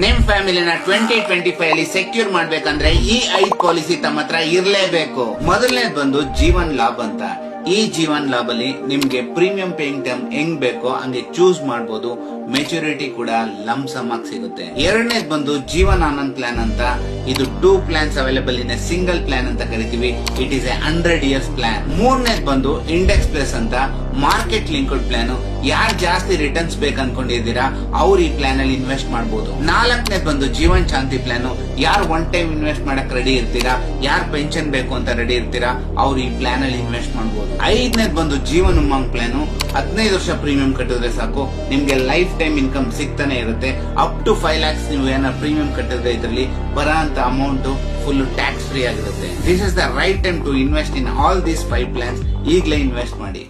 ನಿಮ್ ಫ್ಯಾಮಿಲಿನ 2025 ಅಲ್ಲಿ ಸೆಕ್ಯೂರ್ ಮಾಡ್ಬೇಕಂದ್ರೆ ಈ 5 ಪಾಲಿಸಿ ತಮ್ಮ ಹತ್ರ ಇರ್ಲೇಬೇಕು. ಮೊದಲನೇದು ಬಂದು ಜೀವನ್ ಲಾಭ್ ಅಂತ. ಈ ಜೀವನ್ ಲಾಭ್ ಅಲ್ಲಿ ನಿಮ್ಗೆ ಪ್ರೀಮಿಯಂ ಪೇಯಿಂಗ್ ಟರ್ಮ್ ಹೆಂಗ್ ಬೇಕೋ ಹಂಗೆ ಚೂಸ್ ಮಾಡಬಹುದು. ಮೆಚುರಿಟಿ ಕೂಡ ಲಂಪ್ ಸಮ್ ಆಗಿ ಸಿಗುತ್ತೆ. ಎರಡನೇದು ಬಂದು ಜೀವನ್ ಆನಂದ್ ಪ್ಲಾನ್ ಅಂತ. ಇದು 2 plans available in single plan ಅಂತ ಕರಿತೀವಿ. It is a 100 years plan. ಮೂರನೇದು ಬಂದು ಇಂಡೆಕ್ಸ್ ಪ್ಲಸ್ ಅಂತ, ಮಾರ್ಕೆಟ್ ಲಿಂಕ್ಡ್ ಪ್ಲಾನ್. ಯಾರು ಜಾಸ್ತಿ ರಿಟರ್ನ್ಸ್ ಬೇಕು ಅನ್ಕೊಂಡಿದ್ದೀರಾ ಅವ್ರು ಈ ಪ್ಲಾನ್ ಅಲ್ಲಿ ಇನ್ವೆಸ್ಟ್ ಮಾಡಬಹುದು. ನಾಲ್ಕನೇದು ಬಂದು ಜೀವನ್ ಶಾಂತಿ ಪ್ಲಾನ್. ಯಾರು ಒನ್ ಟೈಮ್ ಇನ್ವೆಸ್ಟ್ ಮಾಡಕ್ ರೆಡಿ ಇರ್ತೀರಾ, ಯಾರು ಪೆನ್ಷನ್ ಬೇಕು ಅಂತ ರೆಡಿ ಇರ್ತೀರಾ ಅವ್ರು ಈ ಪ್ಲಾನ್ ಅಲ್ಲಿ ಇನ್ವೆಸ್ಟ್ ಮಾಡಬಹುದು. ಐದನೇದು ಬಂದು ಜೀವನ್ ಉಮಂಗ್ ಪ್ಲಾನ್. 15 ವರ್ಷ ಪ್ರೀಮಿಯಂ ಕಟ್ಟಿದ್ರೆ ಸಾಕು, ನಿಮ್ಗೆ ಲೈಫ್ ಟೈಮ್ ಇನ್ಕಮ್ ಸಿಗ್ತಾನೆ ಇರುತ್ತೆ. ಅಪ್ ಟು 5 lakhs ನೀವು ಏನಾದ್ರು ಪ್ರೀಮಿಯಂ ಕಟ್ಟಿದ್ರೆ ಇದರಲ್ಲಿ ಬರೋ ಅಂತ ಅಮೌಂಟ್ ಫುಲ್ ಟ್ಯಾಕ್ಸ್ ಫ್ರೀ ಆಗಿರುತ್ತೆ. This is the right time to invest in all these 5 plans. ಈಗಲೇ ಇನ್ವೆಸ್ಟ್ ಮಾಡಿ.